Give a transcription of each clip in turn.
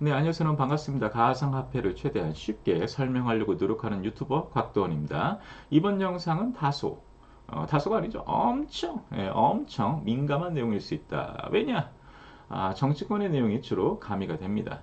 네, 안녕하세요. 반갑습니다. 가상화폐를 최대한 쉽게 설명하려고 노력하는 유튜버 곽도원입니다. 이번 영상은 다소가 아니죠. 엄청 민감한 내용일 수 있다. 왜냐? 정치권의 내용이 주로 가미가 됩니다.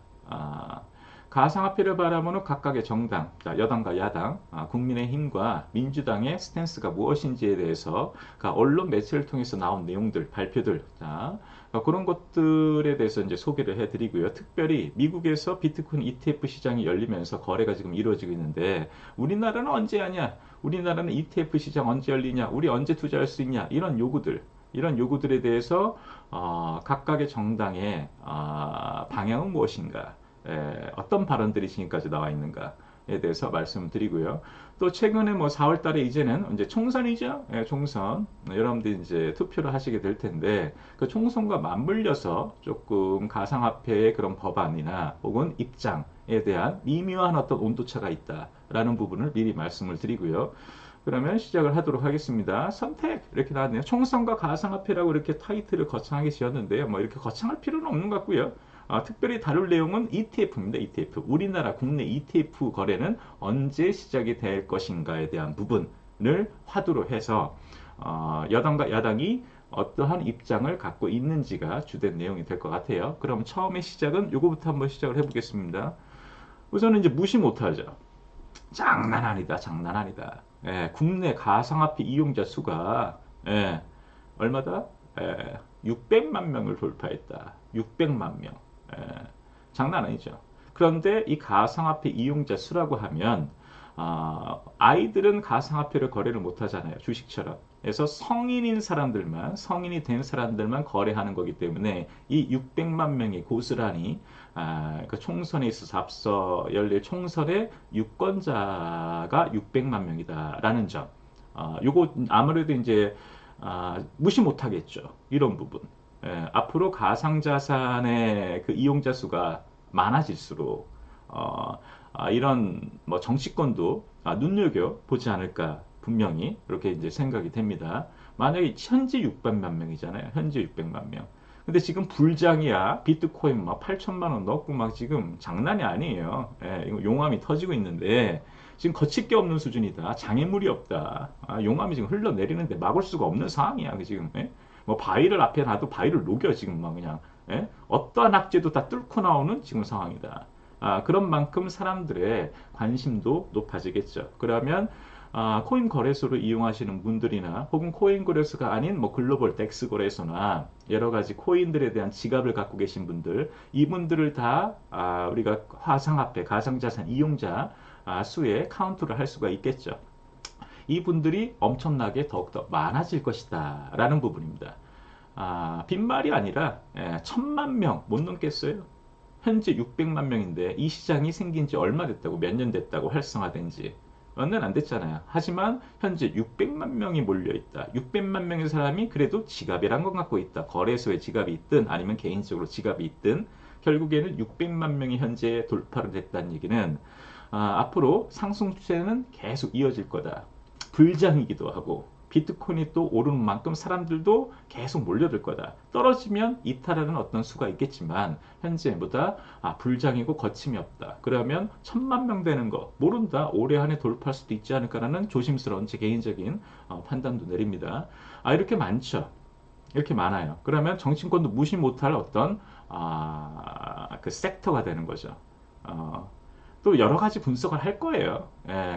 가상화폐를 바라보는 각각의 정당, 자, 여당과 야당, 국민의힘과 민주당의 스탠스가 무엇인지에 대해서 언론 매체를 통해서 나온 내용들, 발표들, 자, 그런 것들에 대해서 이제 소개를 해드리고요. 특별히 미국에서 비트코인 ETF 시장이 열리면서 거래가 지금 이루어지고 있는데 우리나라는 언제 하냐? 우리나라는 ETF 시장 언제 열리냐? 우리 언제 투자할 수 있냐? 이런 요구들에 대해서 각각의 정당의 방향은 무엇인가, 어떤 발언들이 지금까지 나와 있는가에 대해서 말씀드리고요. 또 최근에 뭐 4월 달에 이제 총선이죠. 총선. 여러분들이 이제 투표를 하시게 될 텐데 그 총선과 맞물려서 조금 가상화폐의 그런 법안이나 혹은 입장에 대한 미묘한 어떤 온도차가 있다라는 부분을 미리 말씀을 드리고요. 그러면 시작을 하도록 하겠습니다. 선택 이렇게 나왔네요. 총선과 가상화폐라고 이렇게 타이틀을 거창하게 지었는데요. 뭐 이렇게 거창할 필요는 없는 것 같고요. 특별히 다룰 내용은 ETF입니다. ETF. 우리나라 국내 ETF 거래는 언제 시작이 될 것인가에 대한 부분을 화두로 해서 여당과 야당이 어떠한 입장을 갖고 있는지가 주된 내용이 될 것 같아요. 그럼 처음에 시작은 요거부터 한번 시작을 해보겠습니다. 우선은 이제 무시 못하죠. 장난 아니다, 장난 아니다. 국내 가상화폐 이용자 수가 얼마다? 600만 명을 돌파했다. 600만 명. 예, 장난 아니죠. 그런데 이 가상화폐 이용자 수라고 하면 아이들은 가상화폐를 거래를 못 하잖아요. 주식처럼. 그래서 성인이 된 사람들만 거래하는 거기 때문에 이 600만 명이 고스란히 그 총선에 있어서 앞서 열릴 총선의 유권자가 600만 명이다라는 점. 요거 아무래도 이제 무시 못하겠죠. 이런 부분. 앞으로 가상자산의 그 이용자 수가 많아질수록 이런 뭐 정치권도 눈여겨 보지 않을까 분명히 그렇게 이제 생각이 됩니다. 만약에 현재 600만 명이잖아요. 현재 600만 명. 근데 지금 불장이야 비트코인 막 8천만 원 넣고 막 지금 장난이 아니에요. 이거 용암이 터지고 있는데 지금 거칠 게 없는 수준이다. 장애물이 없다. 용암이 지금 흘러내리는데 막을 수가 없는 상황이야. 그 지금. 뭐 바위를 앞에 놔도 바위를 녹여 지금 막 그냥. 어떠한 악재도 다 뚫고 나오는 지금 상황이다. 그런 만큼 사람들의 관심도 높아지겠죠. 그러면 코인 거래소를 이용하시는 분들이나 혹은 코인 거래소가 아닌 뭐 글로벌 덱스 거래소나 여러 가지 코인들에 대한 지갑을 갖고 계신 분들, 이분들을 다 우리가 화상화폐, 가상자산 이용자 수에 카운트를 할 수가 있겠죠. 이분들이 엄청나게 더욱더 많아질 것이다 라는 부분입니다. 빈말이 아니라 1000만 명 못 넘겠어요. 현재 600만 명인데 이 시장이 생긴 지 얼마 됐다고, 몇 년 됐다고, 활성화된 지 몇 년 안 됐잖아요. 하지만 현재 600만 명이 몰려 있다. 600만 명의 사람이 그래도 지갑이란 건 갖고 있다. 거래소에 지갑이 있든 아니면 개인적으로 지갑이 있든 결국에는 600만 명이 현재 돌파를 됐다는 얘기는 앞으로 상승 추세는 계속 이어질 거다. 불장이기도 하고 비트코인이 또 오르는 만큼 사람들도 계속 몰려들 거다. 떨어지면 이탈하는 어떤 수가 있겠지만 현재보다 불장이고 거침이 없다. 그러면 1000만 명 되는 거 모른다. 올해 안에 돌파할 수도 있지 않을까라는 조심스러운 제 개인적인 판단도 내립니다. 이렇게 많죠. 이렇게 많아요. 그러면 정치권도 무시 못할 어떤 그 섹터가 되는 거죠. 또 여러 가지 분석을 할 거예요.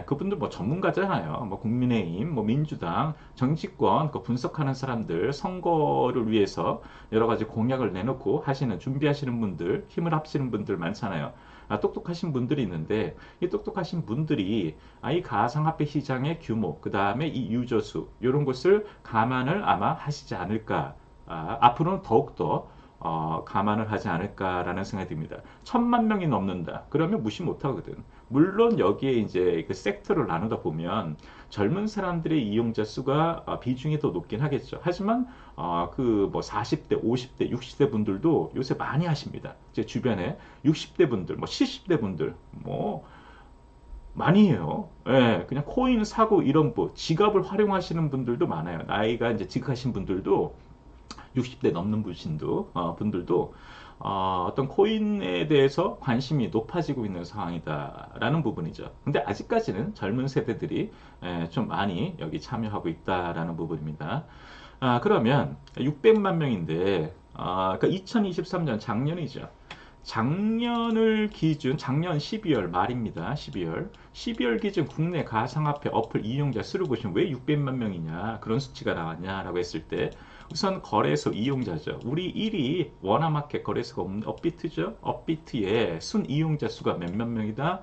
그분들 뭐 전문가잖아요. 뭐 국민의힘, 뭐 민주당, 정치권 그 분석하는 사람들, 선거를 위해서 여러 가지 공약을 내놓고 준비하시는 분들, 힘을 합치는 분들 많잖아요. 똑똑하신 분들이 있는데 이 똑똑하신 분들이 이 가상화폐 시장의 규모, 그 다음에 이 유저수 이런 것을 감안을 아마 하시지 않을까. 앞으로는 더욱더 감안을 하지 않을까라는 생각이 듭니다. 1000만 명이 넘는다. 그러면 무시 못하거든. 물론 여기에 이제 그 섹터를 나누다 보면 젊은 사람들의 이용자 수가 비중이 더 높긴 하겠죠. 하지만 그 뭐 40대, 50대, 60대 분들도 요새 많이 하십니다. 제 주변에 60대 분들, 뭐 70대 분들, 뭐 많이 해요. 그냥 코인 사고 이런 지갑을 활용하시는 분들도 많아요. 나이가 이제 지극하신 분들도 60대 넘는 분들도 어떤 코인에 대해서 관심이 높아지고 있는 상황이다라는 부분이죠. 근데 아직까지는 젊은 세대들이 좀 많이 여기 참여하고 있다라는 부분입니다. 그러면 600만 명인데, 그러니까 2023년 작년이죠. 작년을 기준, 작년 12월 말입니다. 12월 기준 국내 가상화폐 어플 이용자 수를 보시면 왜 600만 명이냐, 그런 수치가 나왔냐라고 했을 때, 우선 거래소 이용자죠. 우리 1위 워낙마켓 거래소가 없는 업비트죠. 업비트의 순 이용자 수가 몇몇 명이다?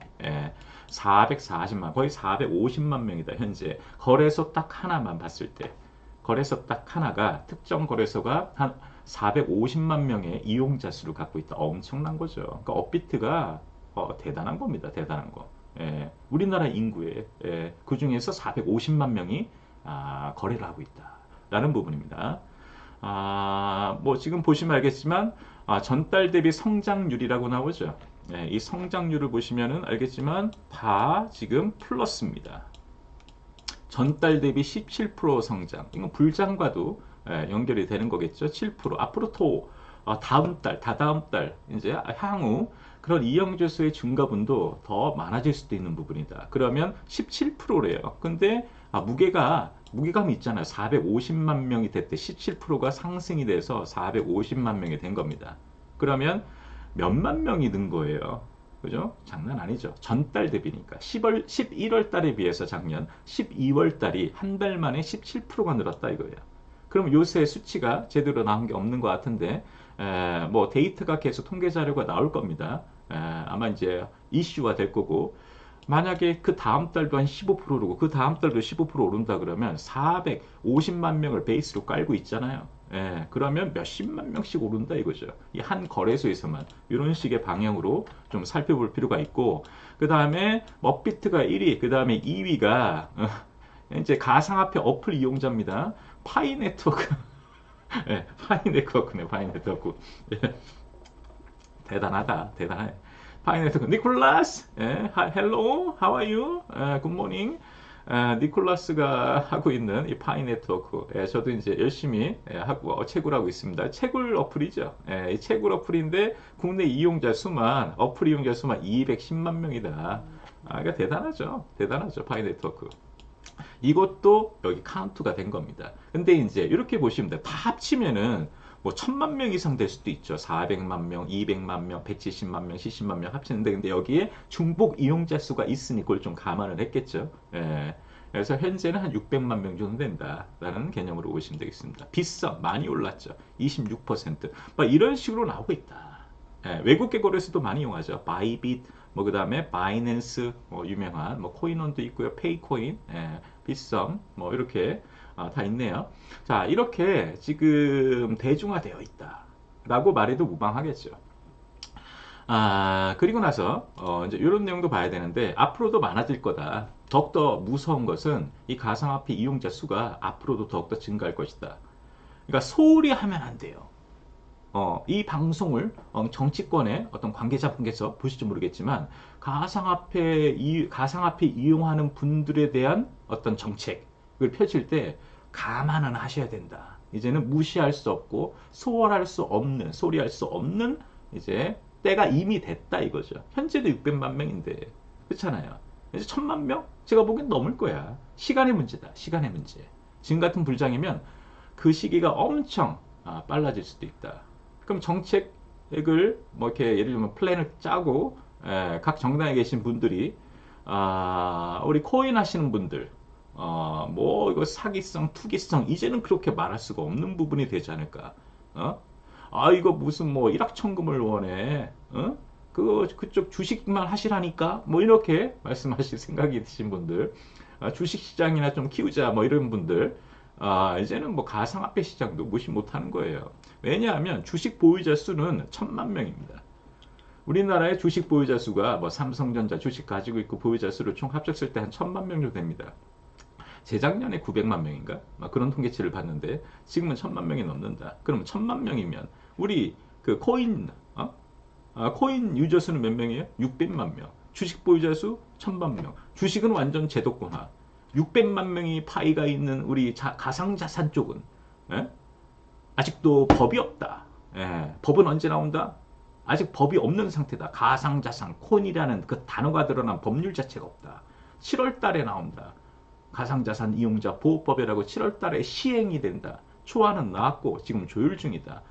440만, 거의 450만 명이다. 현재 거래소 딱 하나만 봤을 때, 거래소 딱 하나가, 특정 거래소가 한 450만 명의 이용자 수를 갖고 있다. 엄청난 거죠. 그러니까 업비트가 대단한 겁니다. 대단한 거. 우리나라 인구의 그 중에서 450만 명이 거래를 하고 있다라는 부분입니다. 뭐 지금 보시면 알겠지만 전달 대비 성장률이라고 나오죠. 이 성장률을 보시면은 알겠지만 다 지금 플러스입니다. 전달 대비 17% 성장. 이건 불장과도 연결이 되는 거겠죠. 7%. 앞으로 또 다음 달, 다다음 달 이제 향후 그런 이용자 수의 증가분도 더 많아질 수도 있는 부분이다. 그러면 17%래요. 근데 무게감이 있잖아요. 450만 명이 됐대. 17%가 상승이 돼서 450만 명이 된 겁니다. 그러면 몇만 명이 는 거예요. 그죠? 장난 아니죠. 전달 대비니까. 11월 달에 비해서 작년 12월 달이 한 달 만에 17%가 늘었다 이거예요. 그럼 요새 수치가 제대로 나온 게 없는 것 같은데, 뭐 데이터가 계속 통계 자료가 나올 겁니다. 아마 이제 이슈화 될 거고, 만약에 그 다음 달도 한 15%고 그 다음 달도 15% 오른다 그러면 450만 명을 베이스로 깔고 있잖아요. 그러면 몇십만 명씩 오른다 이거죠. 이 한 거래소에서만 이런 식의 방향으로 좀 살펴볼 필요가 있고, 그 다음에 업비트가 1위, 그 다음에 2위가 이제 가상화폐 어플 이용자입니다. 파이 네트워크. 파이 네트워크네, 파이 네트워크. 대단하다, 대단해. 파이 네트워크. 니콜라스, 헬로, how are you? 굿모닝. 니콜라스가 하고 있는 이 파이 네트워크. 저도 이제 열심히 하고 채굴 하고 있습니다. 채굴 어플이죠. 이 채굴 어플인데 국내 이용자 수만, 어플 이용자 수만 210만 명이다. 그러니까 대단하죠. 대단하죠. 파이 네트워크. 이것도 여기 카운트가 된 겁니다. 근데 이제 이렇게 보시면 돼요. 다 합치면은 뭐 1000만 명 이상 될 수도 있죠. 400만 명, 200만 명, 170만 명, 70만 명 합치는데, 근데 여기에 중복 이용자 수가 있으니 그걸 좀 감안을 했겠죠. 그래서 현재는 한 600만 명 정도 된다라는 개념으로 보시면 되겠습니다. 빗썸 많이 올랐죠. 26%. 막 이런 식으로 나오고 있다. 외국계 거래소도 많이 이용하죠. 바이빗, 뭐 그다음에 바이낸스, 뭐 유명한 뭐 코인원도 있고요. 페이코인, 빗썸, 뭐 이렇게 다 있네요. 자, 이렇게 지금 대중화되어 있다라고 말해도 무방하겠죠. 그리고 나서 이제 이런 내용도 봐야 되는데, 앞으로도 많아질 거다. 더욱더 무서운 것은 이 가상화폐 이용자 수가 앞으로도 더욱더 증가할 것이다. 그러니까 소홀히 하면 안 돼요. 이 방송을 정치권의 어떤 관계자분께서 보실지 모르겠지만, 가상화폐 이용하는 분들에 대한 어떤 정책을 펼칠 때 감안은 하셔야 된다. 이제는 무시할 수 없고 소홀할 수 없는, 소리할 수 없는 이제 때가 이미 됐다 이거죠. 현재도 600만 명인데, 그렇잖아요. 이제 1000만 명? 제가 보기엔 넘을 거야. 시간의 문제다. 시간의 문제. 지금 같은 불장이면 그 시기가 엄청 빨라질 수도 있다. 그럼 정책을 뭐 이렇게 예를 들면 플랜을 짜고 각 정당에 계신 분들이 우리 코인 하시는 분들 뭐 이거 사기성, 투기성 이제는 그렇게 말할 수가 없는 부분이 되지 않을까? 이거 무슨 뭐 일확천금을 원해? 그쪽 주식만 하시라니까? 뭐 이렇게 말씀하실 생각이 드신 분들, 주식 시장이나 좀 키우자 뭐 이런 분들, 이제는 뭐 가상화폐 시장도 무시 못하는 거예요. 왜냐하면 주식 보유자 수는 1000만 명입니다. 우리나라의 주식 보유자 수가 뭐 삼성전자 주식 가지고 있고 보유자 수를 총 합쳤을 때 한 1000만 명 정도 됩니다. 재작년에 900만 명인가? 그런 통계치를 봤는데 지금은 1000만 명이 넘는다. 그럼 1000만 명이면 우리 그 코인 유저 수는 몇 명이에요? 600만 명. 주식 보유자 수 1000만 명. 주식은 완전 제도권화. 600만 명이 파이가 있는 우리 가상자산 쪽은 아직도 법이 없다. 법은 언제 나온다? 아직 법이 없는 상태다. 가상자산, 콘이라는 그 단어가 드러난 법률 자체가 없다. 7월 달에 나온다. 가상자산 이용자 보호법이라고 7월 달에 시행이 된다. 초안은 나왔고 지금 조율 중이다.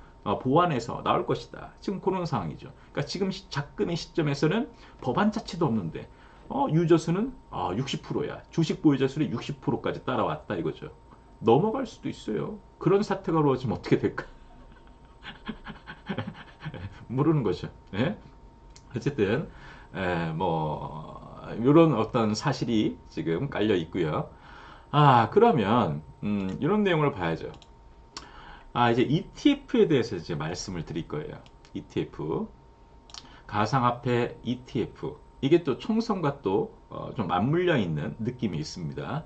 보완해서 나올 것이다. 지금 그런 상황이죠. 그러니까 지금 작금의 시점에서는 법안 자체도 없는데 유저수는 60%야. 주식 보유자 수는 60%까지 따라왔다 이거죠. 넘어갈 수도 있어요. 그런 사태가 벌어지면 어떻게 될까? 모르는 거죠. 예? 어쨌든 이런 어떤 사실이 지금 깔려 있고요. 그러면 이런 내용을 봐야죠. 이제 ETF에 대해서 이제 말씀을 드릴 거예요. ETF, 가상화폐 ETF. 이게 또 총선과 또 좀 맞물려 있는 느낌이 있습니다.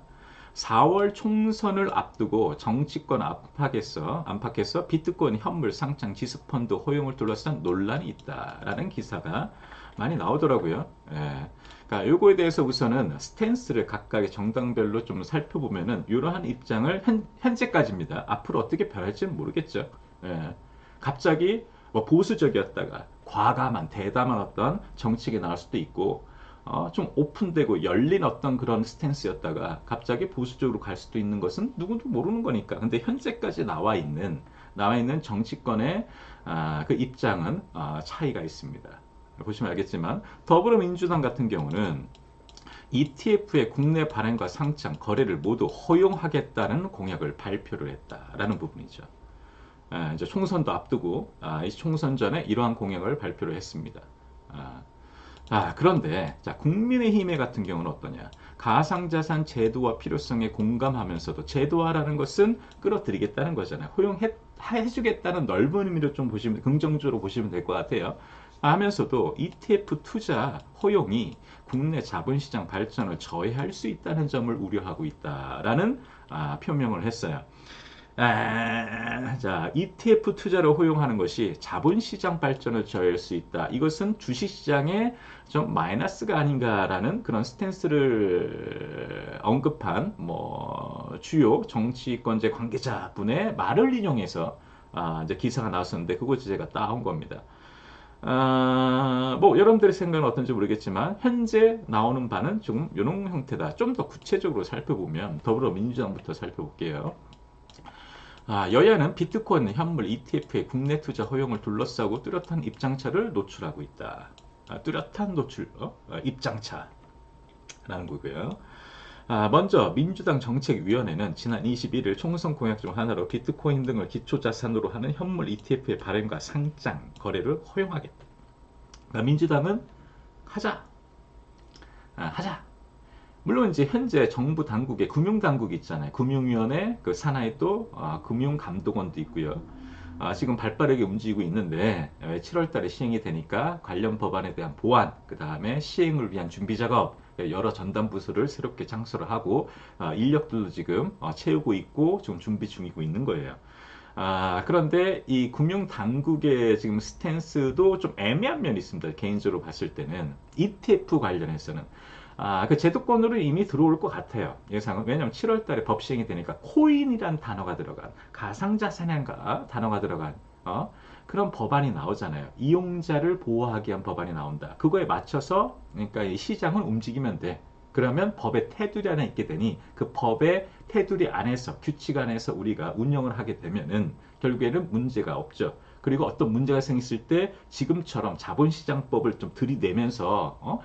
4월 총선을 앞두고 정치권 안팎에서 비트코인 현물 상장 지수펀드 허용을 둘러싼 논란이 있다라는 기사가 많이 나오더라고요. 예. 그러니까 요거에 대해서 우선은 스탠스를 각각의 정당별로 좀 살펴보면은 이러한 입장을 현재까지입니다. 앞으로 어떻게 변할지는 모르겠죠. 예. 갑자기 뭐 보수적이었다가 과감한 대담한 어떤 정책이 나올 수도 있고 좀 오픈되고 열린 어떤 그런 스탠스였다가 갑자기 보수적으로 갈 수도 있는 것은 누구도 모르는 거니까. 근데 현재까지 나와 있는 정치권의 그 입장은 차이가 있습니다. 보시면 알겠지만 더불어민주당 같은 경우는 ETF의 국내 발행과 상장, 거래를 모두 허용하겠다는 공약을 발표를 했다라는 부분이죠. 이제 총선도 앞두고 이 총선 전에 이러한 공약을 발표를 했습니다. 그런데 국민의힘의 같은 경우는 어떠냐? 가상자산 제도화 필요성에 공감하면서도 제도화라는 것은 끌어들이겠다는 거잖아요. 허용해주겠다는 넓은 의미로 좀 보시면 긍정적으로 보시면 될 것 같아요. 하면서도 ETF 투자 허용이 국내 자본시장 발전을 저해할 수 있다는 점을 우려하고 있다라는 표명을 했어요. ETF 투자를 허용하는 것이 자본시장 발전을 저해할 수 있다. 이것은 주식시장에 좀 마이너스가 아닌가라는 그런 스탠스를 언급한 주요 정치권제 관계자분의 말을 인용해서 이제 기사가 나왔었는데 그거 제가 따온 겁니다. 여러분들의 생각은 어떤지 모르겠지만 현재 나오는 바는 조금 이런 형태다. 좀 더 구체적으로 살펴보면 더불어민주당부터 살펴볼게요. 여야는 비트코인 현물 ETF의 국내 투자 허용을 둘러싸고 뚜렷한 입장차를 노출하고 있다. 뚜렷한 입장차라는 거고요. 먼저 민주당 정책위원회는 지난 21일 총선 공약 중 하나로 비트코인 등을 기초자산으로 하는 현물 ETF의 발행과 상장, 거래를 허용하겠다. 민주당은 하자. 물론 이제 현재 정부 당국의 금융당국이 있잖아요. 금융위원회, 그 산하에 또 금융감독원도 있고요. 지금 발빠르게 움직이고 있는데 7월 달에 시행이 되니까 관련 법안에 대한 보완, 그 다음에 시행을 위한 준비 작업, 여러 전담 부서를 새롭게 창설을 하고 인력들도 지금 채우고 있고 지금 준비 중이고 있는 거예요. 그런데 이 금융당국의 지금 스탠스도 좀 애매한 면이 있습니다. 개인적으로 봤을 때는 ETF 관련해서는 그 제도권으로 이미 들어올 것 같아요. 예상은. 왜냐하면 7월 달에 법 시행이 되니까 코인이란 단어가 들어간 가상자산인가 단어가 들어간 그런 법안이 나오잖아요. 이용자를 보호하기 위한 법안이 나온다. 그거에 맞춰서 그러니까 이 시장은 움직이면 돼. 그러면 법의 테두리 안에 있게 되니 그 법의 테두리 안에서 규칙 안에서 우리가 운영을 하게 되면은 결국에는 문제가 없죠. 그리고 어떤 문제가 생겼을 때 지금처럼 자본시장법을 좀 들이내면서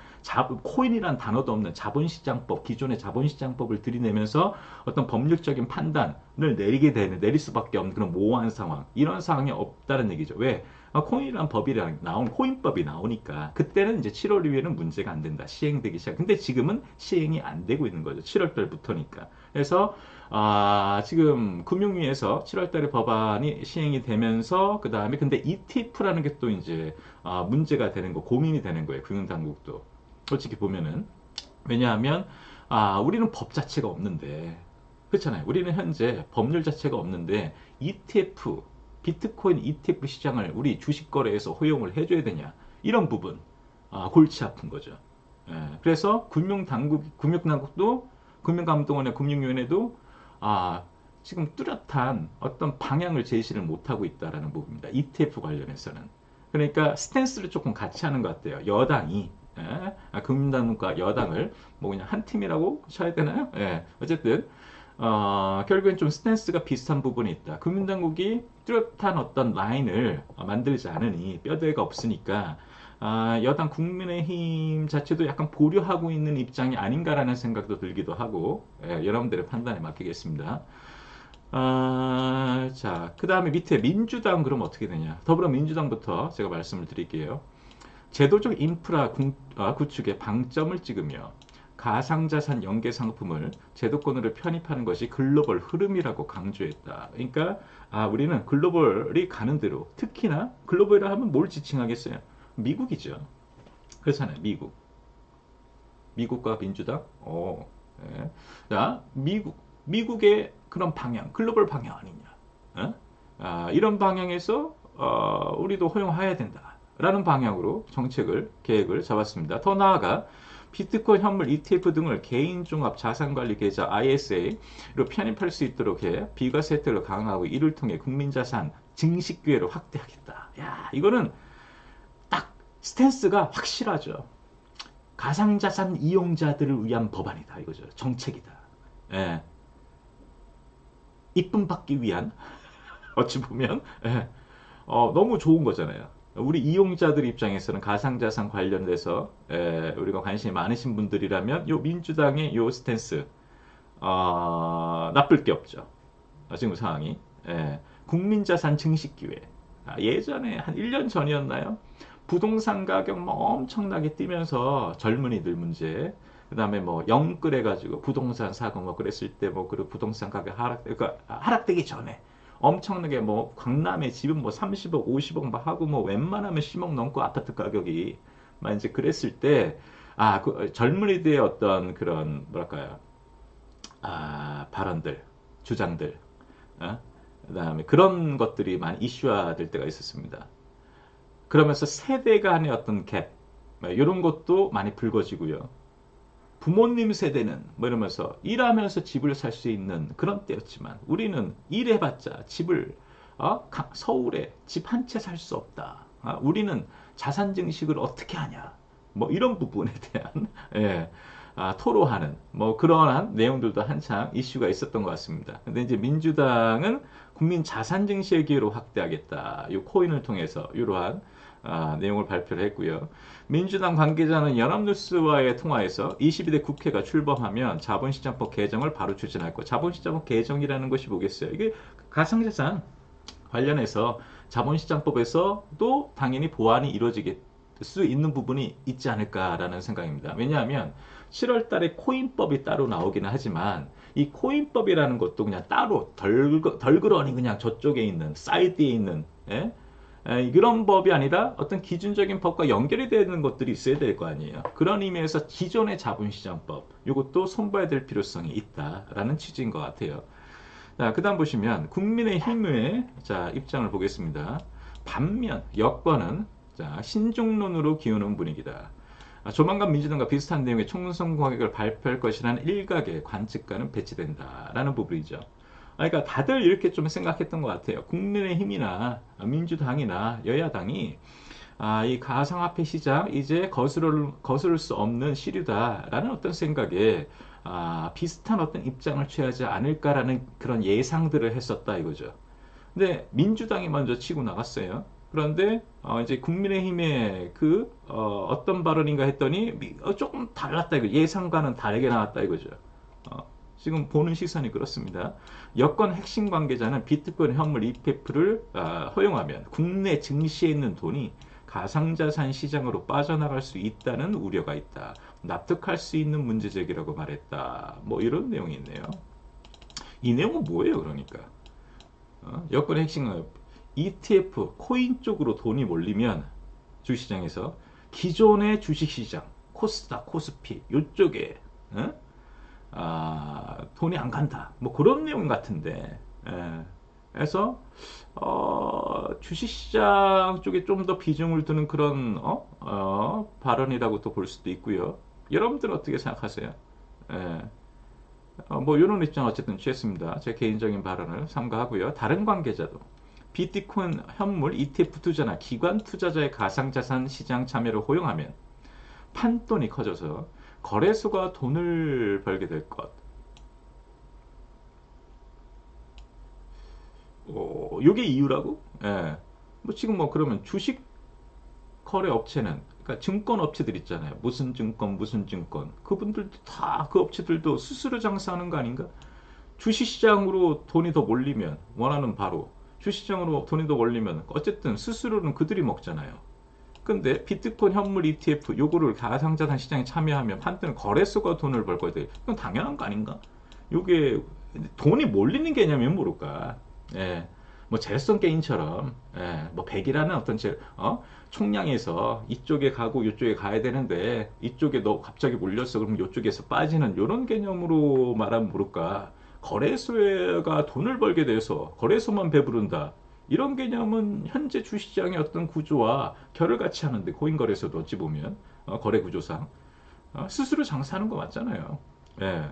코인이란 단어도 없는 자본시장법, 기존의 자본시장법을 들이내면서 어떤 법률적인 판단을 내릴 수밖에 없는 그런 모호한 상황, 이런 상황이 없다는 얘기죠. 왜? 코인이란 법이랑 코인법이 나오니까 그때는 이제 7월 이후에는 문제가 안 된다. 시행되기 시작. 근데 지금은 시행이 안 되고 있는 거죠. 7월 달부터니까. 그래서 지금 금융위에서 7월 달에 법안이 시행이 되면서 그 다음에 근데 ETF라는 게 또 이제 문제가 되는 거, 고민이 되는 거예요. 금융당국도. 솔직히 보면은. 왜냐하면 우리는 법 자체가 없는데 그렇잖아요. 우리는 현재 법률 자체가 없는데 ETF, 비트코인 ETF 시장을 우리 주식거래에서 허용을 해줘야 되냐, 이런 부분 골치 아픈 거죠. 그래서 금융당국도 금융감독원의 금융위원회도 지금 뚜렷한 어떤 방향을 제시를 못하고 있다는 부분입니다. ETF 관련해서는. 그러니까 스탠스를 조금 같이 하는 것 같아요. 여당이. 예? 국민당과 여당을 뭐 그냥 한 팀이라고 쳐야 되나요? 예. 어쨌든 결국엔 좀 스탠스가 비슷한 부분이 있다. 국민당국이 뚜렷한 어떤 라인을 만들지 않으니 뼈대가 없으니까 여당 국민의힘 자체도 약간 보류하고 있는 입장이 아닌가라는 생각도 들기도 하고 여러분들의 판단에 맡기겠습니다. 자, 그 다음에 밑에 민주당 그럼 어떻게 되냐? 더불어민주당부터 제가 말씀을 드릴게요. 제도적 인프라 구축에 방점을 찍으며 가상자산 연계 상품을 제도권으로 편입하는 것이 글로벌 흐름이라고 강조했다. 그러니까 우리는 글로벌이 가는 대로 특히나 글로벌이라 하면 뭘 지칭하겠어요? 미국이죠. 그렇잖아요. 미국과 민주당. 예. 자, 미국의 그런 방향, 글로벌 방향 아니냐? 이런 방향에서 우리도 허용해야 된다라는 방향으로 계획을 잡았습니다. 더 나아가 비트코인 현물 ETF 등을 개인 종합 자산관리 계좌 ISA로 편입할 수 있도록 해 비과세 혜택을 강화하고 이를 통해 국민자산 증식 기회를 확대하겠다. 야, 이거는 딱 스탠스가 확실하죠. 가상자산 이용자들을 위한 법안이다. 이거죠. 정책이다. 예. 이쁨 받기 위한 어찌 보면 너무 좋은 거잖아요. 우리 이용자들 입장에서는 가상자산 관련돼서 우리가 관심이 많으신 분들이라면 요 민주당의 요 스탠스 나쁠 게 없죠. 지금 상황이 국민자산 증식 기회. 예전에 한 1년 전이었나요? 부동산 가격 뭐 엄청나게 뛰면서 젊은이들 문제, 그 다음에 뭐 영끌해가지고 부동산 사고 뭐 그랬을 때 뭐 그 부동산 가격 그러니까 하락되기 전에 엄청나게 뭐 강남에 집은 뭐 30억, 50억 막 하고 뭐 웬만하면 10억 넘고 아파트 가격이 막 이제 그랬을 때 그 젊은이들의 어떤 그런 뭐랄까요? 발언들, 주장들, 그다음에 그런 것들이 많이 이슈화될 때가 있었습니다. 그러면서 세대 간의 어떤 갭, 이런 것도 많이 불거지고요. 부모님 세대는 뭐 이러면서 일하면서 집을 살 수 있는 그런 때였지만 우리는 일해봤자 집을 서울에 집 한 채 살 수 없다. 우리는 자산 증식을 어떻게 하냐. 뭐 이런 부분에 대한 토로하는 뭐 그러한 내용들도 한창 이슈가 있었던 것 같습니다. 근데 이제 민주당은 국민 자산 증식의 기회로 확대하겠다. 이 코인을 통해서 이러한 내용을 발표를 했고요. 민주당 관계자는 연합뉴스와의 통화에서 22대 국회가 출범하면 자본시장법 개정을 바로 추진할 거. 자본시장법 개정이라는 것이 뭐겠어요? 이게 가상자산 관련해서 자본시장법에서도 당연히 보완이 이루어지게 수 있는 부분이 있지 않을까라는 생각입니다. 왜냐하면 7월 달에 코인법이 따로 나오기는 하지만 이 코인법이라는 것도 그냥 따로 덜그러니 그냥 저쪽에 있는 사이드에 있는 그런 법이 아니라 어떤 기준적인 법과 연결이 되는 것들이 있어야 될 거 아니에요. 그런 의미에서 기존의 자본시장법 이것도 손봐야 될 필요성이 있다라는 취지인 것 같아요. 자, 그다음 보시면 국민의힘의 입장을 보겠습니다. 반면 여권은 신중론으로 기우는 분위기다. 조만간 민주당과 비슷한 내용의 총선 공약을 발표할 것이라는 일각의 관측과는 배치된다라는 부분이죠. 그러니까 다들 이렇게 좀 생각했던 것 같아요. 국민의힘이나 민주당이나 여야당이 이 가상화폐 시장 이제 거스를 수 없는 시류다라는 어떤 생각에 비슷한 어떤 입장을 취하지 않을까라는 그런 예상들을 했었다 이거죠. 근데 민주당이 먼저 치고 나갔어요. 그런데 이제 국민의힘의 어떤 발언인가 했더니 조금 달랐다 이거 예상과는 다르게 나왔다 이거죠. 지금 보는 시선이 그렇습니다. 여권 핵심 관계자는 비트코인 현물 ETF를 허용하면 국내 증시에 있는 돈이 가상자산 시장으로 빠져나갈 수 있다는 우려가 있다. 납득할 수 있는 문제 제기라고 말했다. 뭐 이런 내용이 있네요. 이 내용은 뭐예요, 그러니까? 여권의 핵심은 ETF, 코인 쪽으로 돈이 몰리면 주식시장에서 기존의 주식시장, 코스닥, 코스피 이쪽에 돈이 안 간다. 뭐 그런 내용 같은데. 그래서 주식시장 쪽에 좀 더 비중을 두는 그런 발언이라고 또 볼 수도 있고요. 여러분들은 어떻게 생각하세요? 뭐 이런 입장 어쨌든 취했습니다. 제 개인적인 발언을 삼가하고요. 다른 관계자도 비트코인 현물 ETF 투자나 기관 투자자의 가상자산 시장 참여를 허용하면 판돈이 커져서 거래소가 돈을 벌게 될 것. 요게 이유라고? 예. 뭐 지금 뭐 그러면 주식 거래 업체는 그러니까 증권 업체들 있잖아요. 무슨 증권 무슨 증권 그분들도 다 그 업체들도 스스로 장사하는 거 아닌가? 주식시장으로 돈이 더 몰리면 원하는 바로 주식시장으로 돈이 더 몰리면 어쨌든 스스로는 그들이 먹잖아요. 근데 비트코인 현물 ETF 요거를 가상자산 시장에 참여하면 판때는 거래소가 돈을 벌 거야 돼. 이건 당연한 거 아닌가? 요게 돈이 몰리는 개념이면 모를까? 예. 뭐 제로섬 게임처럼 예. 뭐 100이라는 어떤 총량에서 이쪽에 가고 이쪽에 가야 되는데 이쪽에 너 갑자기 몰렸어 그러면 이쪽에서 빠지는 이런 개념으로 말하면 모를까? 거래소가 돈을 벌게 돼서 거래소만 배부른다. 이런 개념은 현재 주시장의 어떤 구조와 결을 같이 하는데 코인 거래소도 어찌 보면 거래 구조상 스스로 장사하는 거 맞잖아요. 예.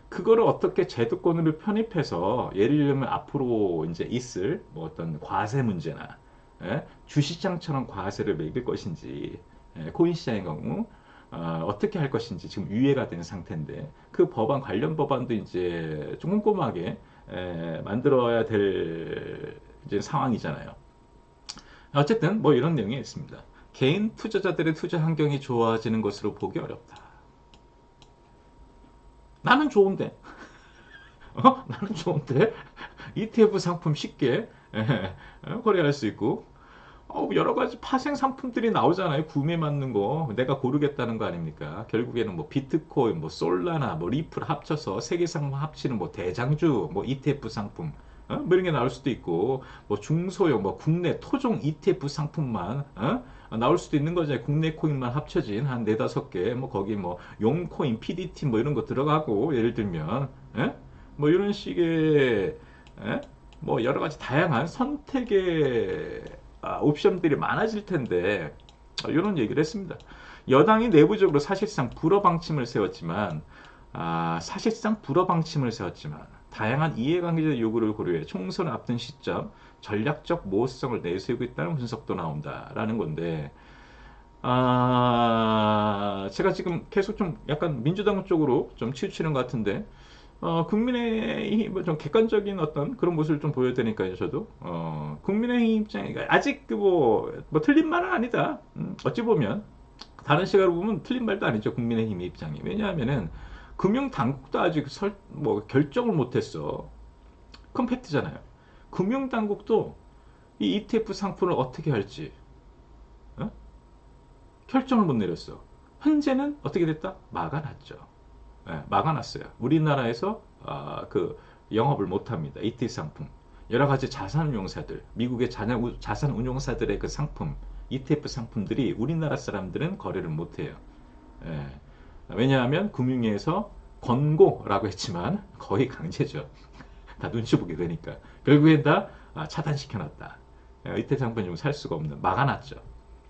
그거를 어떻게 제도권으로 편입해서 예를 들면 앞으로 이제 있을 뭐 어떤 과세 문제나 예? 주시장처럼 과세를 매길 것인지 예? 코인 시장의 경우 어떻게 할 것인지 지금 유예가 된 상태인데 그 법안 관련 법안도 이제 좀 꼼꼼하게 만들어야 될 이제 상황이잖아요. 어쨌든 뭐 이런 내용이 있습니다. 개인 투자자들의 투자 환경이 좋아지는 것으로 보기 어렵다. 나는 좋은데, 나는 좋은데 ETF 상품 쉽게 거래할 수 있고 여러 가지 파생 상품들이 나오잖아요. 구매 맞는 거 내가 고르겠다는 거 아닙니까? 결국에는 뭐 비트코인, 뭐 솔라나, 뭐 리플 합쳐서 세 개 상품 합치는 뭐 대장주, 뭐 ETF 상품, 뭐 이런 게 나올 수도 있고, 뭐 중소형, 뭐 국내 토종 ETF 상품만 나올 수도 있는 거죠. 국내 코인만 합쳐진 한 네다섯 개, 뭐 거기 뭐 용코인, PDT 뭐 이런 거 들어가고 예를 들면, 뭐 이런 식의 뭐 여러 가지 다양한 선택의 옵션들이 많아질 텐데 이런 얘기를 했습니다. 여당이 내부적으로 사실상 불허 방침을 세웠지만 사실상 불허 방침을 세웠지만 다양한 이해관계자 요구를 고려해 총선을 앞둔 시점 전략적 모호성을 내세우고 있다는 분석도 나온다라는 건데 제가 지금 계속 좀 약간 민주당 쪽으로 좀 치우치는 것 같은데 국민의힘 좀 객관적인 어떤 그런 모습을 좀 보여야 되니까요, 저도. 국민의힘 입장에 아직 뭐 틀린 말은 아니다. 어찌 보면 다른 시각으로 보면 틀린 말도 아니죠, 국민의힘 입장이. 왜냐하면은 금융 당국도 아직 뭐 결정을 못했어. 그건 팩트잖아요. 금융 당국도 이 ETF 상품을 어떻게 할지 어? 결정을 못 내렸어. 현재는 어떻게 됐다? 막아놨죠. 막아놨어요. 우리나라에서 그 영업을 못합니다. ETF 상품. 여러 가지 자산운용사들, 미국의 자산운용사들의 그 상품, ETF 상품들이 우리나라 사람들은 거래를 못해요. 예. 왜냐하면 금융위에서 권고라고 했지만 거의 강제죠. 다 눈치 보게 되니까. 결국엔 다 차단시켜놨다. ETF 상품 좀 살 수가 없는, 막아놨죠.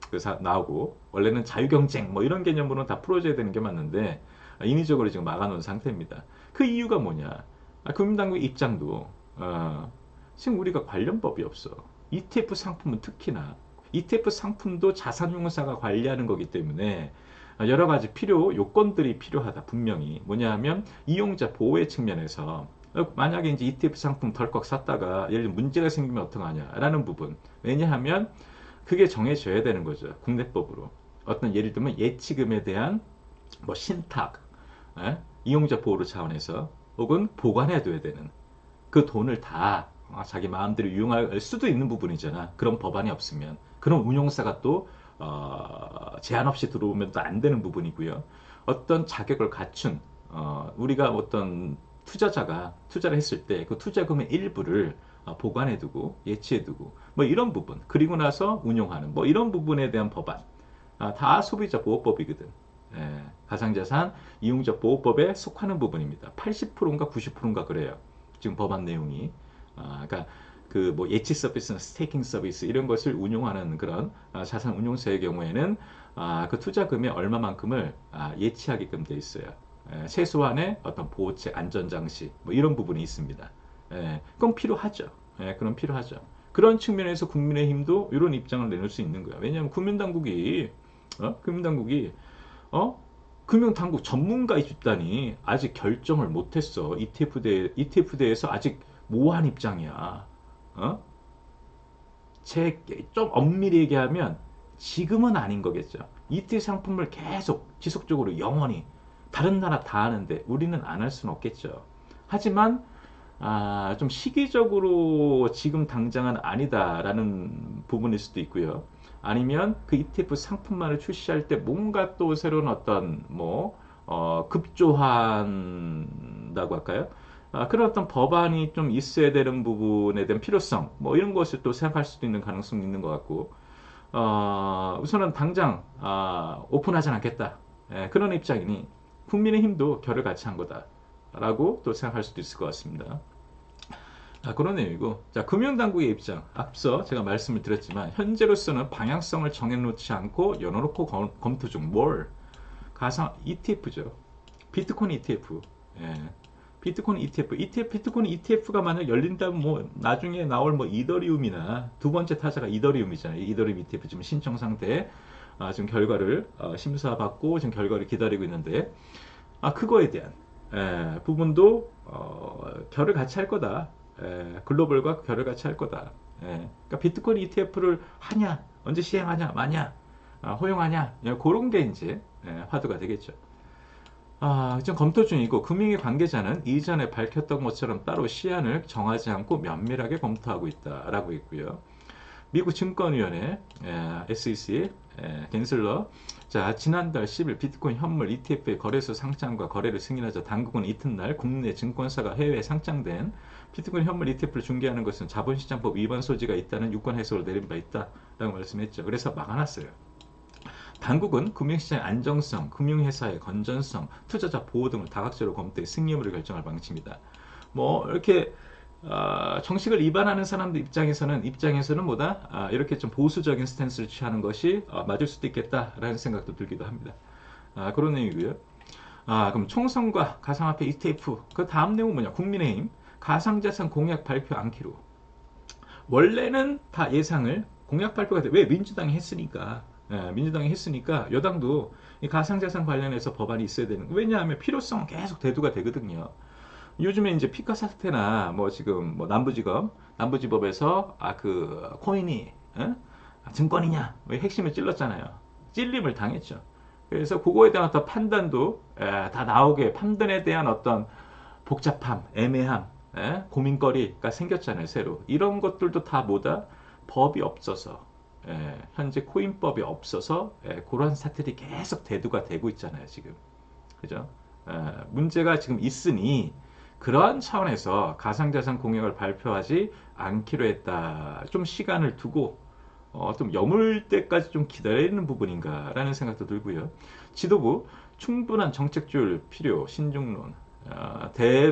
그래서 나오고, 원래는 자유경쟁 뭐 이런 개념으로는 다 풀어줘야 되는 게 맞는데, 인위적으로 지금 막아놓은 상태입니다. 그 이유가 뭐냐? 금융당국 입장도 지금 우리가 관련법이 없어. ETF 상품은 특히나 ETF 상품도 자산운용사가 관리하는 거기 때문에 여러 가지 요건들이 필요하다. 분명히 뭐냐 하면 이용자 보호의 측면에서 만약에 이제 ETF 상품 덜컥 샀다가 예를 들면 문제가 생기면 어떡하냐라는 부분. 왜냐하면 그게 정해져야 되는 거죠. 국내법으로. 어떤 예를 들면 예치금에 대한 뭐 신탁, 이용자 보호를 차원에서 혹은 보관해둬야 되는 그 돈을 다 자기 마음대로 이용할 수도 있는 부분이잖아. 그런 법안이 없으면. 그런 운용사가 또 제한 없이 들어오면 또 안 되는 부분이고요. 어떤 자격을 갖춘 우리가 어떤 투자자가 투자를 했을 때 그 투자금의 일부를 보관해두고 예치해두고 뭐 이런 부분 그리고 나서 운용하는 뭐 이런 부분에 대한 법안 다 소비자 보호법이거든. 가상자산 이용자 보호법에 속하는 부분입니다. 80%인가 90%인가 그래요. 지금 법안 내용이. 그러니까 그 뭐 예치 서비스나 스테이킹 서비스 이런 것을 운용하는 그런 자산 운용사의 경우에는 그 투자금의 얼마만큼을 예치하게끔 돼 있어요. 최소한의 어떤 보호책, 안전장치 뭐 이런 부분이 있습니다. 그건 필요하죠. 그럼 필요하죠. 그런 측면에서 국민의힘도 이런 입장을 내놓을 수 있는 거야. 왜냐하면 국민당국이 어? 금융당국 전문가 집단이 아직 결정을 못했어. ETF 대에서 아직 모호한 입장이야. 어? 좀 엄밀히 얘기하면 지금은 아닌 거겠죠. ETF 상품을 계속 지속적으로 영원히 다른 나라 다 하는데 우리는 안 할 수는 없겠죠. 하지만 좀 시기적으로 지금 당장은 아니다라는 부분일 수도 있고요. 아니면 그 ETF 상품만을 출시할 때 뭔가 또 새로운 어떤 급조한다고 할까요? 그런 어떤 법안이 좀 있어야 되는 부분에 대한 필요성, 뭐 이런 것을 또 생각할 수도 있는 가능성이 있는 것 같고, 우선은 당장 오픈하진 않겠다. 예, 그런 입장이니 국민의힘도 결을 같이 한 거다라고 또 생각할 수도 있을 것 같습니다. 그런 내용이고, 자, 금융당국의 입장. 앞서 제가 말씀을 드렸지만, 현재로서는 방향성을 정해놓지 않고 열어놓고 검토 중. 가상 ETF죠. 비트코인 ETF. 예. 비트코인 ETF. 비트코인 ETF가 만약 열린다면 나중에 나올 이더리움이나 두 번째 타자가 이더리움이잖아요. 이더리움 ETF 지금 신청 상태에 지금 결과를 심사받고 지금 결과를 기다리고 있는데, 그거에 대한 부분도 결을 같이 할 거다. 글로벌과 결을 같이 할 거다. 그러니까 비트코인 ETF를 하냐, 언제 시행하냐, 마냐, 허용하냐, 그런 게 이제 화두가 되겠죠. 지금 검토 중이고 금융위 관계자는 이전에 밝혔던 것처럼 따로 시한을 정하지 않고 면밀하게 검토하고 있다라고 있고요. 미국 증권위원회 SEC 겐슬러 자 지난달 10일 비트코인 현물 ETF의 거래소 상장과 거래를 승인하자 당국은 이튿날 국내 증권사가 해외에 상장된 비트코인 현물 ETF를 중개하는 것은 자본시장법 위반 소지가 있다는 유권 해석을 내린 바 있다라고 말씀했죠. 그래서 막아놨어요. 당국은 금융시장의 안정성, 금융회사의 건전성, 투자자 보호 등을 다각적으로 검토해 승리 여부를 결정할 방침이다. 이렇게 정식을 위반하는 사람들 입장에서는 뭐다? 이렇게 좀 보수적인 스탠스를 취하는 것이 맞을 수도 있겠다라는 생각도 들기도 합니다. 그런 내용이고요. 그럼 총선과 가상화폐 ETF 그 다음 내용은 뭐냐? 국민의힘 가상자산 공약 발표 않기로. 원래는 다 예상을 공약 발표가 돼. 왜? 민주당이 했으니까. 민주당이 했으니까 여당도 이 가상자산 관련해서 법안이 있어야 되는. 왜냐하면 필요성은 계속 대두가 되거든요. 요즘에 이제 피카 사태나 지금 남부지법에서 그 코인이 증권이냐 핵심을 찔렀잖아요. 찔림을 당했죠. 그래서 그거에 대한 어떤 판단도 다 나오게 판단에 대한 어떤 복잡함, 애매함, 고민거리가 생겼잖아요. 새로 이런 것들도 다 뭐다 법이 없어서 현재 코인법이 없어서 그런 사태들이 계속 대두가 되고 있잖아요. 지금 그죠? 문제가 지금 있으니 그러한 차원에서 가상자산 공약을 발표하지 않기로 했다. 좀 시간을 두고 좀 여물 때까지 좀 기다리는 부분인가라는 생각도 들고요. 지도부 충분한 정책 조율 필요, 신중론,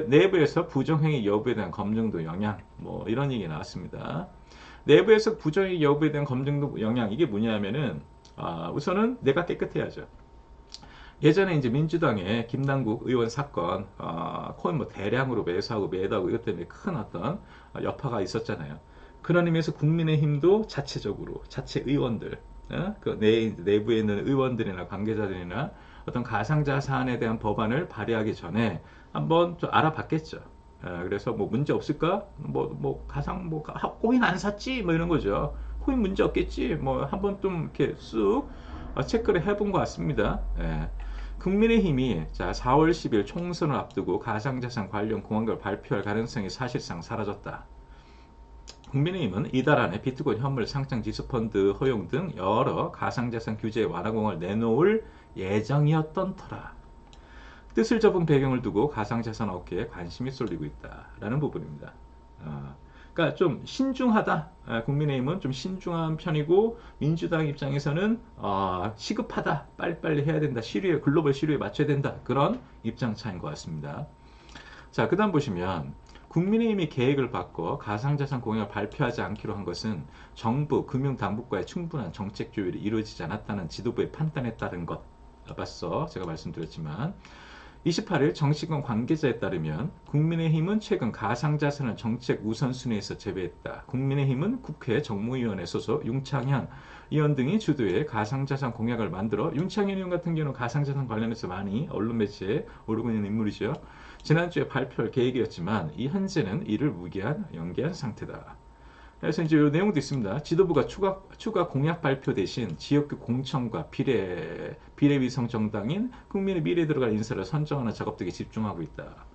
내부에서 부정행위 여부에 대한 검증도 영향, 이런 얘기 나왔습니다. 내부에서 부정행위 여부에 대한 검증도 영향, 이게 뭐냐면은 우선은 내가 깨끗해야죠. 예전에 이제 민주당의 김남국 의원 사건, 코인 대량으로 매수하고 매도하고 이것 때문에 큰 어떤 여파가 있었잖아요. 그런 의미에서 국민의힘도 자체적으로, 자체 의원들, 그 내부에 있는 의원들이나 관계자들이나 어떤 가상자산에 대한 법안을 발의하기 전에 한번 좀 알아봤겠죠. 그래서 문제 없을까? 코인 안 샀지? 이런 거죠. 코인 문제 없겠지? 한번 좀 이렇게 쑥 체크를 해본 것 같습니다. 국민의힘이 4월 10일 총선을 앞두고 가상자산 관련 공약을 발표할 가능성이 사실상 사라졌다. 국민의힘은 이달 안에 비트코인 현물 상장 지수펀드 허용 등 여러 가상자산 규제 완화 공을 내놓을 예정이었던 터라. 뜻을 접은 배경을 두고 가상자산 업계에 관심이 쏠리고 있다라는 부분입니다. 그러니까 좀 신중하다. 국민의힘은 좀 신중한 편이고 민주당 입장에서는 시급하다. 빨리빨리 해야 된다. 글로벌 시류에 맞춰야 된다. 그런 입장 차인 것 같습니다. 자, 그 다음 보시면 국민의힘이 계획을 바꿔 가상자산 공약을 발표하지 않기로 한 것은 정부, 금융당국과의 충분한 정책 조율이 이루어지지 않았다는 지도부의 판단에 따른 것. 앞서 제가 말씀드렸지만 28일 정치권 관계자에 따르면 국민의힘은 최근 가상자산을 정책 우선순위에서 제외했다. 국민의힘은 국회 정무위원회 소속 윤창현 의원 등이 주도해 가상자산 공약을 만들어 윤창현 의원 같은 경우는 가상자산 관련해서 많이 언론 매체에 오르고 있는 인물이죠. 지난주에 발표할 계획이었지만 이 현재는 이를 연기한 상태다. 그래서 이제 이 내용도 있습니다. 지도부가 추가 공약 발표 대신 지역구 공천과 비례위성 정당인 국민의 미래에 들어갈 인사를 선정하는 작업 등에 집중하고 있다.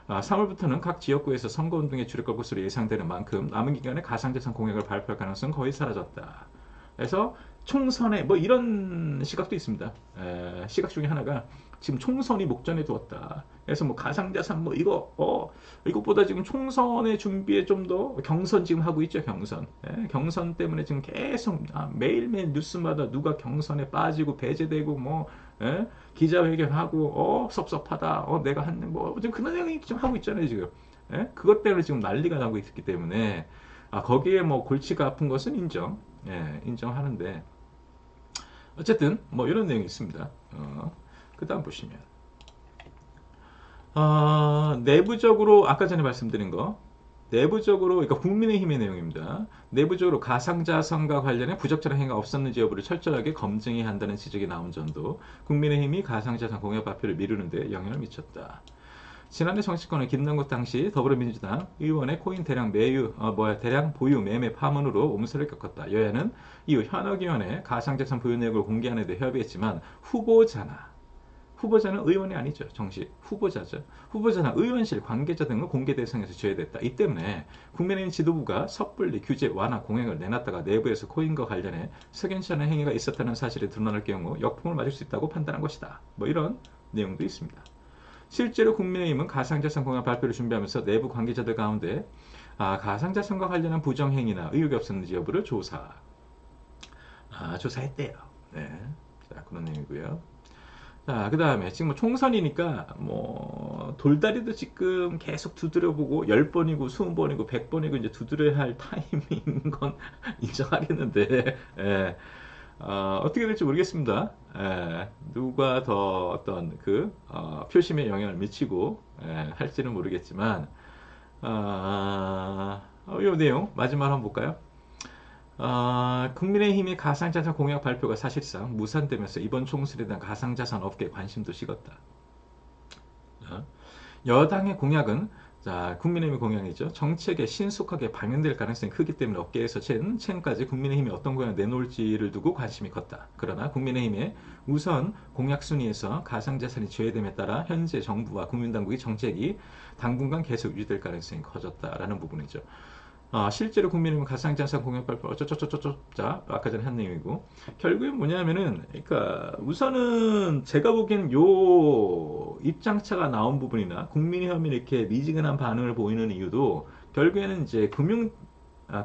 3월부터는 각 지역구에서 선거운동에 주력할 것으로 예상되는 만큼 남은 기간에 가상자산 공약을 발표할 가능성은 거의 사라졌다. 그래서 총선에 뭐 이런 시각도 있습니다. 시각 중에 하나가 지금 총선이 목전에 두었다. 그래서 뭐 가상자산 뭐 이것보다 지금 총선의 준비에 좀 더 경선 지금 하고 있죠. 경선 때문에 지금 계속 매일매일 뉴스마다 누가 경선에 빠지고 배제되고 뭐 기자회견하고 섭섭하다. 내가 한뭐 지금 그런 얘기 좀 하고 있잖아요 지금. 그것 때문에 지금 난리가 나고 있기 때문에 거기에 뭐 골치가 아픈 것은 인정하는데 어쨌든 뭐 이런 내용이 있습니다. 그 다음 보시면 내부적으로 아까 전에 말씀드린 거 내부적으로 그러니까 국민의힘의 내용입니다. 내부적으로 가상자산과 관련해 부적절한 행위가 없었는지 여부를 철저하게 검증해야 한다는 지적이 나온 점도 국민의힘이 가상자산 공약 발표를 미루는 데 영향을 미쳤다. 지난해 정치권은 김남국 당시 더불어민주당 의원의 코인 대량 보유 매매 파문으로 옴새를 겪었다. 여야는 이후 현역 의원의 가상자산 보유 내역을 공개하는 데 협의했지만 후보자는 의원이 아니죠. 정식 후보자죠. 후보자나 의원실 관계자 등은 공개 대상에서 제외됐다. 이 때문에 국민의힘 지도부가 섣불리 규제 완화 공약을 내놨다가 내부에서 코인과 관련해 석연치 않은 행위가 있었다는 사실이 드러날 경우 역풍을 맞을 수 있다고 판단한 것이다. 뭐 이런 내용도 있습니다. 실제로 국민의힘은 가상자산 공약 발표를 준비하면서 내부 관계자들 가운데 가상자산과 관련한 부정행위나 의혹이 없었는지 여부를 조사했대요. 네. 자, 그런 내용이고요. 자, 그 다음에 지금 뭐 총선이니까 뭐 돌다리도 지금 계속 두드려보고 10번이고 20번이고 100번이고 이제 두드려야 할 타이밍인 건 인정하겠는데 어떻게 될지 모르겠습니다. 누가 더 어떤 표심에 영향을 미치고 할지는 모르겠지만 이 내용 마지막으로 한번 볼까요? 국민의힘의 가상자산 공약 발표가 사실상 무산되면서 이번 총선에 대한 가상자산 업계에 관심도 식었다. 여당의 공약은 국민의힘의 공약이죠. 정책에 신속하게 반영될 가능성이 크기 때문에 업계에서 최근까지 국민의힘이 어떤 공약을 내놓을지를 두고 관심이 컸다. 그러나 국민의힘의 우선 공약 순위에서 가상자산이 제외됨에 따라 현재 정부와 국민당국의 정책이 당분간 계속 유지될 가능성이 커졌다라는 부분이죠. 실제로 국민의힘은 가상자산 공약 발표 자 아까 전에 한 내용이고 결국엔 뭐냐면은 그러니까 우선은 제가 보기에는 요 입장차가 나온 부분이나 국민의힘이 이렇게 미지근한 반응을 보이는 이유도 결국에는 이제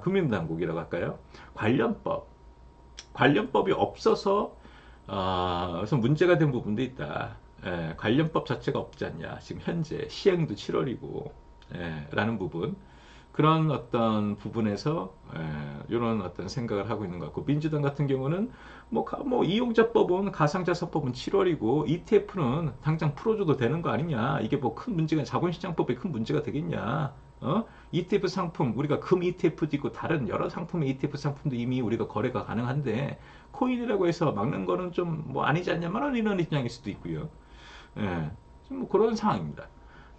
금융당국이라고 할까요? 관련법이 없어서 그래서 문제가 된 부분도 있다. 관련법 자체가 없지 않냐. 지금 현재 시행도 7월이고 라는 부분. 그런 어떤 부분에서 이런 어떤 생각을 하고 있는 것 같고 민주당 같은 경우는 뭐 이용자법은 가상자산법은 7월이고 ETF는 당장 풀어줘도 되는 거 아니냐 이게 뭐 큰 문제가 자본시장법에 큰 문제가 되겠냐 ETF 상품 우리가 금 ETF도 있고 다른 여러 상품의 ETF 상품도 이미 우리가 거래가 가능한데 코인이라고 해서 막는 거는 좀 뭐 아니지 않냐만 이런 입장일 수도 있고요. 좀 뭐 그런 상황입니다.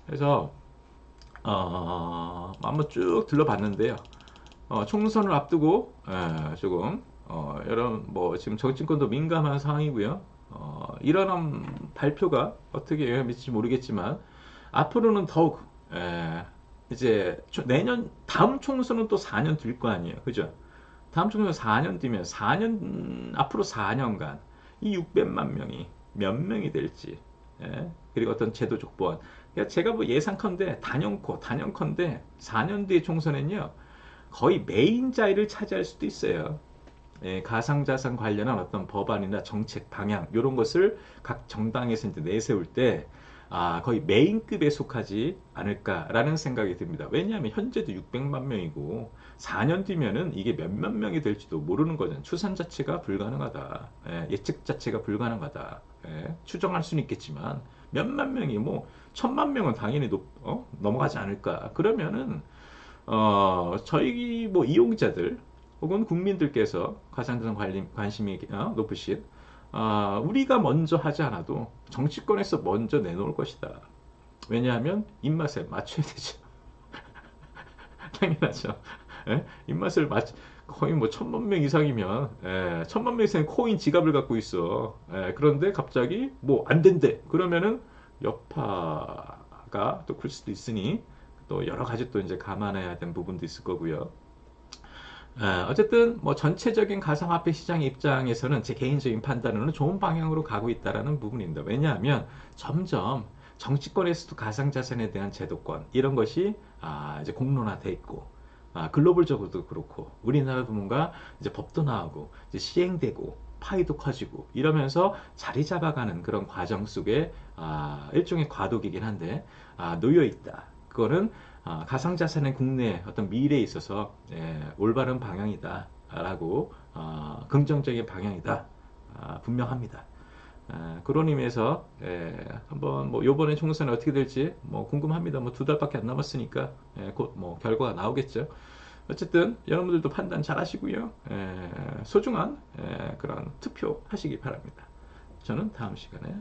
그래서 한번 쭉 둘러봤는데요. 총선을 앞두고 조금 여러분 뭐 지금 정치권도 민감한 상황이고요. 이런 발표가 어떻게 영향을 미칠지 모르겠지만 앞으로는 더욱 이제 내년 다음 총선은 또 4년 뒤일 거 아니에요, 그죠? 다음 총선 4년 뒤면 앞으로 4년간 이 600만 명이 몇 명이 될지 그리고 어떤 제도적 보완. 그러니까 제가 뭐 예상컨대 단연컨대 4년 뒤의 총선은요 거의 메인 자리를 차지할 수도 있어요. 가상자산 관련한 어떤 법안이나 정책 방향 이런 것을 각 정당에서 이제 내세울 때 거의 메인급에 속하지 않을까라는 생각이 듭니다. 왜냐하면 현재도 600만 명이고 4년 뒤면은 이게 몇만 명이 될지도 모르는 거잖아요. 추산 자체가 불가능하다. 예측 자체가 불가능하다. 추정할 수는 있겠지만 몇만 명이 뭐 천만 명은 당연히 넘어가지 않을까. 그러면은 저희 뭐 이용자들 혹은 국민들께서 가상자산 관심이 높으신 우리가 먼저 하지 않아도 정치권에서 먼저 내놓을 것이다. 왜냐하면 입맛에 맞춰야 되죠. 당연하죠. 입맛을 거의 뭐 천만 명 이상이면 천만 명 이상의 코인 지갑을 갖고 있어. 그런데 갑자기 뭐 안 된대. 그러면은 여파가 또 클 수도 있으니 또 여러 가지 또 이제 감안해야 되는 부분도 있을 거고요. 어쨌든 뭐 전체적인 가상화폐 시장 입장에서는 제 개인적인 판단으로는 좋은 방향으로 가고 있다라는 부분입니다. 왜냐하면 점점 정치권에서도 가상자산에 대한 제도권 이런 것이 이제 공론화돼 있고 글로벌적으로도 그렇고 우리나라도 뭔가 이제 법도 나오고 이제 시행되고 파이도 커지고 이러면서 자리 잡아가는 그런 과정 속에 일종의 과도기긴 한데 놓여 있다. 그거는 가상자산의 국내 어떤 미래에 있어서 올바른 방향이다라고 긍정적인 방향이다 분명합니다. 그런 의미에서 한번 뭐 요번에 총선이 어떻게 될지 뭐 궁금합니다. 뭐 두 달밖에 안 남았으니까 곧 뭐 결과가 나오겠죠. 어쨌든 여러분들도 판단 잘 하시고요. 소중한 그런 투표 하시기 바랍니다. 저는 다음 시간에